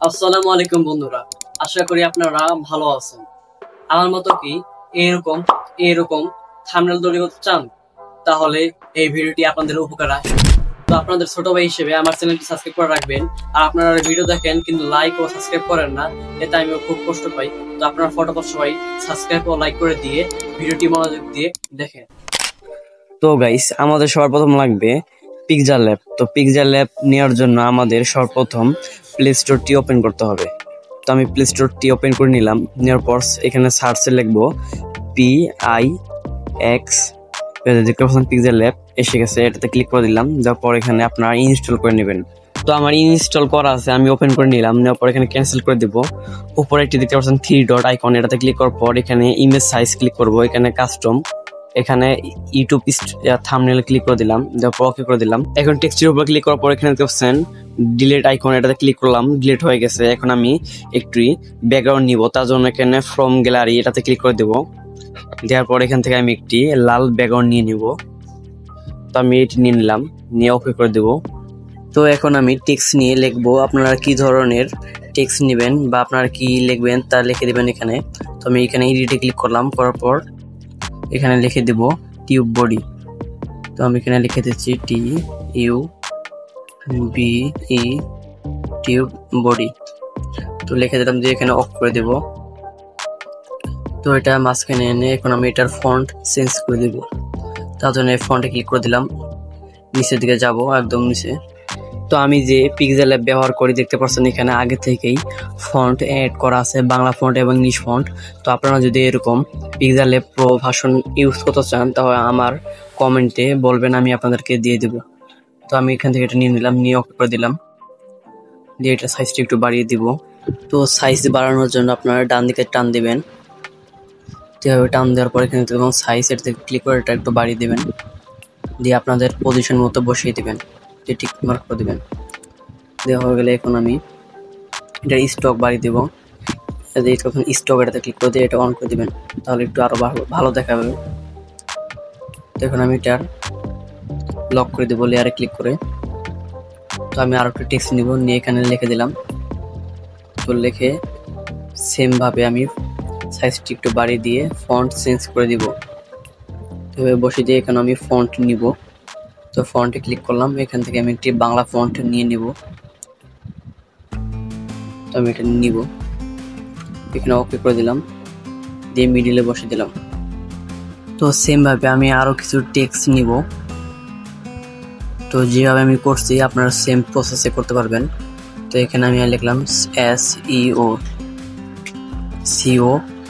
আসসালামু আলাইকুম বন্ধুরা, আশা করি আপনারা ভালো আছেন। আমার মতো কি এরকম এরকম থাম্বনেল তৈরি করতে চান? তাহলে এই ভিডিওটি আপনাদের উপকার আসবে। তো আপনাদের ছোট ভাই হিসেবে আমার চ্যানেলটি সাবস্ক্রাইব করে রাখবেন। আর আপনারা ভিডিও দেখেন কিন্তু লাইক ও সাবস্ক্রাইব করেন না, এতে আমিও খুব কষ্ট পাই। তো আপনারা ফটোফট সবাই সাবস্ক্রাইব ও লাইক করে দিয়ে ভিডিওটি মনোযোগ দিয়ে দেখেন। তো গাইস, আমাদের সবার প্রথম লাগবে পিক্সেল ল্যাব। তো পিক্সেল ল্যাব নেওয়ার জন্য আমাদের সর্বপ্রথম প্লে স্টোরটি ওপেন করতে হবে। তো আমি প্লে স্টোরটি ওপেন করে নিলাম। নেওয়ার পর এখানে সার্চে লিখবো PIX, পিক্সেল ল্যাব এসে গেছে, এটাতে ক্লিক করে দিলাম। দেওয়ার পর এখানে আপনারা ইনস্টল করে নেবেন। তো আমার ইনস্টল করা আছে, আমি ওপেন করে নিলাম। নেওয়ার পর এখানে ক্যান্সেল করে দিব। উপরে একটি দেখতে পাচ্ছেন 3 ডট আইকন, এটাতে ক্লিক করার পর এখানে ইমেজ সাইজ ক্লিক করব। এখানে কাস্টম, এখানে ইউটিউব থাম্বনেল ক্লিক করে দিলাম। তারপর ওকে করে দিলাম। এখন টেক্সটের উপর ক্লিক করার পর এখানে দেখতে পাচ্ছেন ডিলিট আইকন, এটাতে ক্লিক করলাম। ডিলিট হয়ে গেছে। এখন আমি একটু ব্যাকগ্রাউন্ড নিব, তার জন্য এখানে ফ্রম গ্যালারি এটাতে ক্লিক করে দেব। দেওয়ার পর এখান থেকে আমি একটি লাল ব্যাকগ্রাউন্ড নিয়ে নিব। তো আমি এটি নিয়ে নিলাম, নিয়ে ওকে করে দেব। তো এখন আমি টেক্সট নিয়ে লিখবো। আপনারা কি ধরনের টেক্সট নেবেন বা আপনারা কি লিখবেন তা লিখে দেবেন এখানে। তো আমি এখানে এডিটে ক্লিক করলাম, করার পর এখানে লিখে দেব টিউব বডি। তো আমি এখানে লিখে দিচ্ছি TUBE টিউব বডি। তো লিখে দিলাম, দিয়ে এখানে অফ করে দেব। তো এটা মাঝখানে এনে এখন আমি এটার ফন্ট চেঞ্জ করে দেব। তার জন্য এই ফন্টে ক্লিক করে দিলাম। নিচের দিকে যাব, একদম নিচে। তো আমি যে পিক্সেল ল্যাব ব্যবহার করি দেখতে পাচ্ছেন এখানে আগে থেকেই ফন্ট অ্যাড করা আছে, বাংলা ফন্ট এবং ইংলিশ ফন্ট। তো আপনারা যদি এরকম pixel lab pro version use করতে চান তাহলে আমার কমেন্টে বলবেন, আমি আপনাদেরকে দিয়ে দেব। তো আমি এখান থেকে এটা নিয়ে নিলাম, নিয়ে ওকে করে দিলাম। দিয়ে এটা সাইজটা একটু বাড়িয়ে দিব। তো সাইজ বাড়ানোর জন্য আপনারা ডান দিকে টান দিবেন। এভাবে টান দেওয়ার পর এখানে দেখুন সাইজ, এটাতে ক্লিক করে এটা একটু বাড়িয়ে দিবেন। দিয়ে আপনাদের পজিশন মতো বসিয়ে দিবেন, দিয়ে টিক মার্ক করে দিবেন। দেওয়া হয়ে গেলে এখন আমি এটার স্টক বাড়িয়ে দেবো। তখন স্টক এটাতে ক্লিক করে দিয়ে এটা অন করে দিবেন, তাহলে একটু আরো ভালো দেখাবে। তো এখন আমি এটার লক করে দেবো লেয়ারে ক্লিক করে। তো আমি আরো একটা টেক্সট নিব, নিয়ে এখানে লিখে দিলাম। তো লিখে সেম ভাবে আমি সাইজটি একটু বাড়িয়ে দিয়ে ফন্ট চেঞ্জ করে দিব। এভাবে বসিয়ে দিয়ে এখানে আমি ফন্ট নিব। তো ফন্টে ক্লিক করলাম, এখান থেকে আমি একটি বাংলা ফন্ট নিয়ে নিব। তো আমি এটা নিব, এখানে ওকে করে দিলাম, দিয়ে মিডিলে বসে দিলাম। তো সেম ভাবে আমি আরো কিছু টেক্সট নিব। তো যেভাবে আমি করছি আপনারা সেম প্রসেসে করতে পারবেন। তো এখানে আমি লিখলাম SEO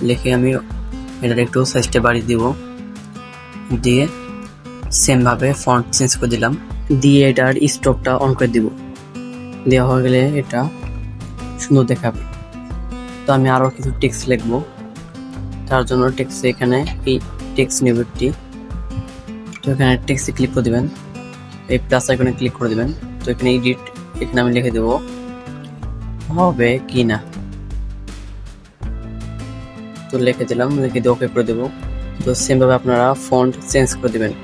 লিখে আমি এটার একটু সাইজটা বাড়িয়ে দিব। দিয়ে সেম ভাবে ফন্ট চেঞ্জ করে দিলাম, দিয়ে এটার স্টকটা অন করে দিব। দেওয়া হয়ে গেলে এটা সুন্দর দেখাবে। তো আমি আরো কিছু টেক্সট লিখবো, তার জন্য টেক্সট এখানে এই টেক্সট নেব একটি। তো এখানে টেক্সটে ক্লিক করে দিবেন, এই প্লাস আইকনে ক্লিক করে দিবেন। তো এখানে এডিট, এখানে আমি লিখে দেব হবে কি না। তো লিখে দিলাম, লিখে দিয়ে ওকে করে দেবো। তো সেম ভাবে আপনারা ফন্ট চেঞ্জ করে দিবেন।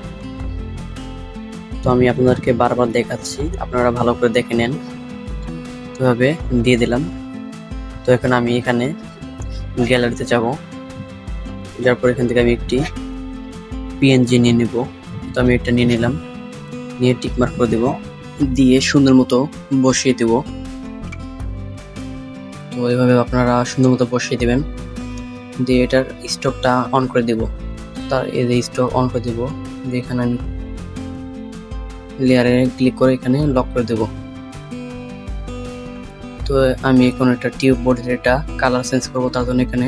তো আমি আপনাদেরকে বারবার দেখাচ্ছি, আপনারা ভালো করে দেখে নেন। তো ভাবে দিয়ে দিলাম। তো এখন আমি এখানে গ্যালারিতে যাব, যার পর এখান থেকে আমি একটি PNG নিয়ে নেব। তো আমি এটা নিয়ে নিলাম, নিয়ে টিক মার্ক করে দেব, দিয়ে সুন্দর মতো বসিয়ে দেব। তো এইভাবে আপনারা সুন্দর মতো বসিয়ে দেবেন, দিয়ে এটার স্টকটা অন করে দেব। তার এই যে স্টক অন করে দেব, দিয়ে এখানে আমি লেয়ারে ক্লিক করে এখানে লক করে দেব। তো আমি এখন এটা টিউব বডির এটা কালার চেঞ্জ করবো, তার জন্য এখানে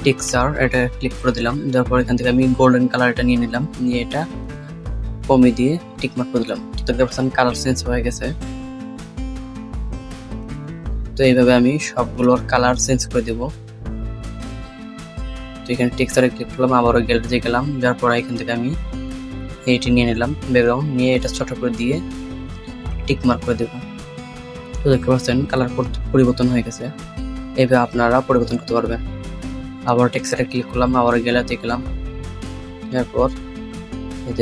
টেক্সচার এটা ক্লিক করে দিলাম। দেওয়ার পর এখান থেকে আমি গোল্ডেন কালার এটা নিয়ে নিলাম, নিয়ে এটা কমে দিয়ে টিক মার্ক করে দিলাম। তো দেখতে পাচ্ছেন কালার চেঞ্জ হয়ে গেছে। তো এইভাবে আমি সবগুলোর কালার চেঞ্জ করে দেব। তো এখানে টেক্সচারে ক্লিক করলাম, আবারও গ্যালারিতে গেলাম, যার পর এখান থেকে আমি এইটি নিয়ে নিলাম ব্যাকগ্রাউন্ড, নিয়ে এটা ছোট করে দিয়ে টিক মার্ক করে দেব। তো দেখতে পাচ্ছেন কালার পরিবর্তন হয়ে গেছে। এইভাবে আপনারা পরিবর্তন করতে পারবেন। আবার টেক্সচারে ক্লিক করলাম, আবার গ্যালারিতে গেলাম, এরপর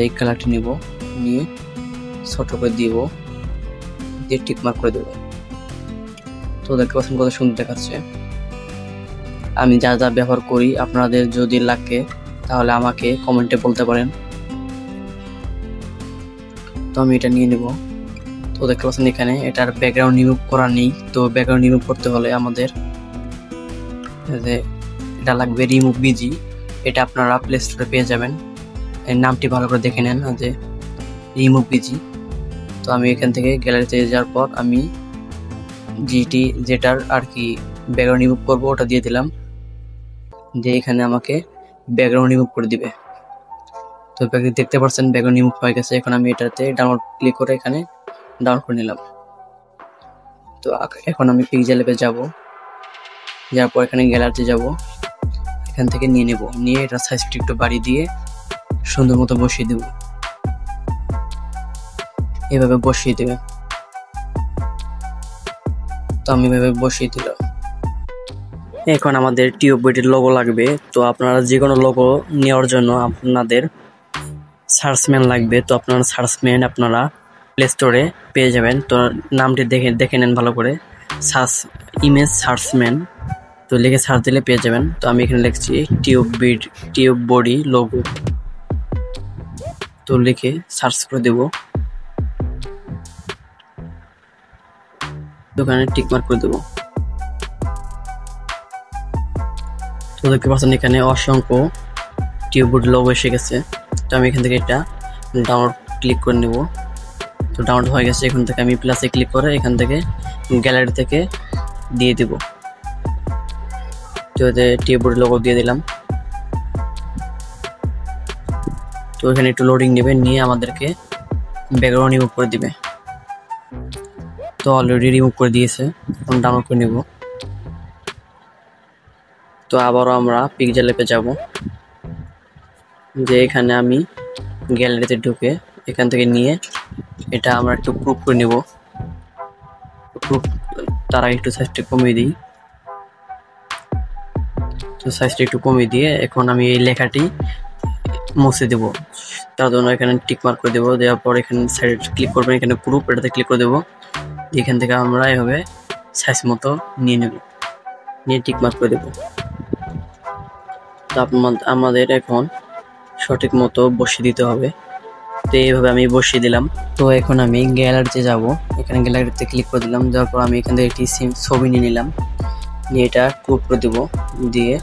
এই কালারটি নিব, নিয়ে ছোট করে দিব, দিয়ে টিক মার্ক করে দেব। তো দেখতে পাচ্ছেন কত সুন্দর দেখাচ্ছে। আমি যা যা ব্যবহার করি আপনাদের যদি লাগে তাহলে আমাকে কমেন্টে বলতে পারেন। তো আমি এটা নিয়ে নেব। তো দেখতে পাচ্ছেন এখানে এটার ব্যাকগ্রাউন্ড রিমুভ করা নেই। তো ব্যাকগ্রাউন্ড রিমুভ করতে হলে আমাদের এটা লাগবে রিমুভ বিজি। এটা আপনারা প্লে স্টোরে পেয়ে যাবেন। এর নামটি ভালো করে দেখে নেন যে রিমুভ বিজি। তো আমি এখান থেকে গ্যালারিতে যাওয়ার পর আমি যেটার আর কি ব্যাকগ্রাউন্ড রিমুভ করবো ওটা দিয়ে দিলাম, যে এখানে আমাকে ব্যাকগ্রাউন্ড রিমুভ করে দিবে। তো দেখতে পাচ্ছেন ব্যাকগ্রাউন্ড রিমুভ হয়ে গেছে। এখন আমি এটাতে ডাউনলোড ক্লিক করে এখানে ডাউনলোড করে নিলাম। তো এখন আমি পিক্সেল ল্যাবে যাব, যাওয়ার পর এখানে গ্যালারিতে যাব, এখান থেকে নিয়ে নেব, নিয়ে এটা সাইজটা একটু বাড়িয়ে দিয়ে সুন্দর মতো বসিয়ে দেব। এভাবে বসিয়ে দেবে। তো আমি এভাবে বসিয়ে দিলাম। এখন আমাদের টিউব বডির লোগো লাগবে। তো আপনারা যে কোনো লোগো নেওয়ার জন্য আপনাদের সার্চম্যান লাগবে। তো আপনারা সার্চম্যান আপনারা প্লে স্টোরে পেয়ে যাবেন। তো নামটি দেখে নেন ভালো করে, ইমেজ সার্চম্যান। তো লিখে সার্চ দিলে পেয়ে যাবেন। তো আমি এখানে লিখছি টিউব বডি লোগো। তো লিখে সার্চ করে দেব। দোকানে টিক মার্ক করে দেব। তো দেখতে পাচ্ছেন এখানে অসংখ্য টিউব বডি লোগো এসে গেছে। তো আমি এখান থেকে এটা ডাউনলোড ক্লিক করে নেব। তো ডাউনলোড হয়ে গেছে। এখান থেকে আমি প্লাসে ক্লিক করে এখান থেকে গ্যালারি থেকে দিয়ে দিব। তো এতে টিউব বডি লোগো দিয়ে দিলাম। তো এখানে একটু লোডিং নেবে, নিয়ে আমাদেরকে ব্যাকগ্রাউন্ড রিমুভ করে দিবে। তো অলরেডি রিমুভ করে দিয়েছে। এখন ডাউনলোড করে নেব। তো আবারও আমরা পিক্সেল ল্যাবে যাব, যে এখানে আমি গ্যালারিতে ঢুকে এখান থেকে নিয়ে এটা আমরা একটু প্রুফ করে নেব। প্রুফ তারা একটু সাইজটা কমিয়ে দিই। তো সাইজটা একটু কমিয়ে দিয়ে এখন আমি এই লেখাটি মুছে দেব। তার জন্য এখানে টিক মার্ক করে দেবো। দেওয়ার পর এখানে সাইড ক্লিক করবেন, এখানে গ্রুপ এটাতে ক্লিক করে দেবো। এখান থেকে আমরা এভাবে সাইজ মতো নিয়ে নেব, নিয়ে টিক মার্ক করে দেবো। তো আমাদের এখন সঠিক মতো বসিয়ে দিতে হবে। তো এইভাবে আমি বসিয়ে দিলাম। তো এখন আমি গ্যালারিতে যাব, এখানে গ্যালারিতে ক্লিক করে দিলাম। দেওয়ার পর আমি এখান থেকে একটি ছবি নিয়ে নিলাম, নিয়ে এটা ক্রপ করে দেবো, দিয়ে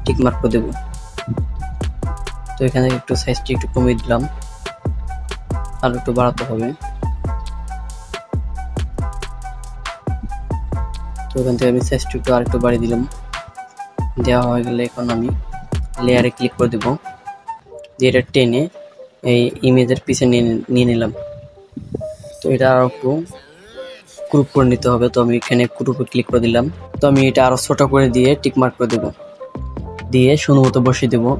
টিক মার্ক করে দেবো। তো এখানে একটু সাইজটি একটু কমিয়ে দিলাম, আর একটু বাড়াতে হবে। তো এখান থেকে আমি সাইজটি একটু আর একটু বাড়িয়ে দিলাম। দেওয়া হয়ে গেলে এখন আমি লেয়ারে ক্লিক করে দেবো, দিয়ে এটা টেনে এই ইমেজের পিছে নিয়ে নিলাম। তো এটা আরো একটু গ্রুপ করে নিতে হবে। তো আমি এখানে গ্রুপে ক্লিক করে দিলাম। তো আমি এটা আরো ছোট করে দিয়ে টিক মার্ক করে দেবো, দিয়ে সুন্দর মতো বসিয়ে দেবো।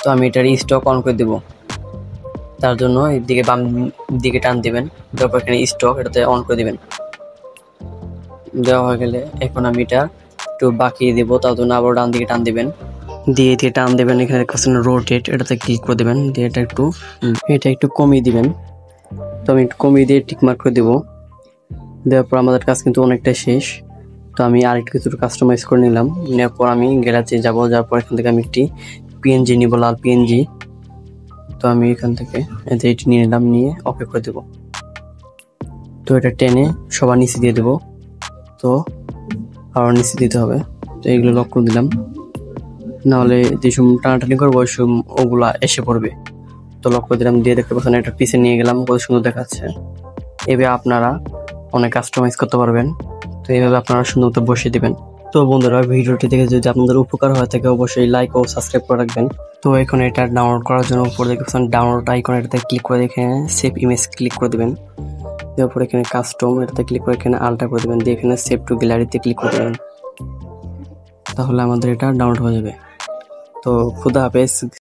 তো আমি এটার স্টক অন করে দেবো। তার জন্য এদিকে বাম দিকে টান দেবেন, তারপর এখানে স্টক এটাতে অন করে দেবেন। দেওয়া হয়ে গেলে এখন আমি এটা একটু বাঁকিয়ে দেবো। তার জন্য আবার ডান দিকে টান দেবেন, দিয়ে টান দেবেন। এখানে রোটেট এটাতে ক্লিক করে দেবেন, দিয়ে এটা একটু কমিয়ে দিবেন। তো আমি একটু কমিয়ে দিয়ে টিক মার্ক করে দেবো। দেওয়ার পর আমাদের কাজ কিন্তু অনেকটা শেষ। তো আমি আরেকটু কিছু কাস্টমাইজ করে নিলাম। নেওয়ার পর আমি গ্যালারিতে যাবো, যাওয়ার পর এখান থেকে আমি একটি পিএনজি নিব, লাল পিএনজি। তো আমি এখান থেকে এটি নিয়ে নিলাম, নিয়ে ওকে করে দেবো। তো এটা টেনে সবার নিচে দিয়ে দেবো। তো আবার নিচে দিতে হবে। তো এইগুলো লক করে দিলাম, নাহলে যে সময় টানাটানি করবো ওই সময় ওগুলা এসে পড়বে। তো লক করে দিলাম, দিয়ে দেখতে পাচ্ছেন এটা পিছে নিয়ে গেলাম, কত সুন্দর দেখাচ্ছে। এভাবে আপনারা অনেক কাস্টমাইজ করতে পারবেন। তো এইভাবে আপনারা সুন্দর মতো বসিয়ে দেবেন। তো বন্ধুরা, ভিডিওটি দেখে যদি আপনাদের উপকার হয়ে থাকে অবশ্যই লাইক ও সাবস্ক্রাইব করে রাখবেন। তো এখন এটা ডাউনলোড করার জন্য উপরে দেখছেন ডাউনলোড আইকন, এটাতে ক্লিক করে এখানে সেভ ইমেজ ক্লিক করে দেবেন। দেওয়ার পর এখানে কাস্টম এটাতে ক্লিক করে এখানে আলটা করে দেবেন, দিয়ে এখানে সেভ টু গ্যালারিতে ক্লিক করে দেবেন। তাহলে আমাদের এটা ডাউনলোড হয়ে যাবে। তো খুদা হাফেজ।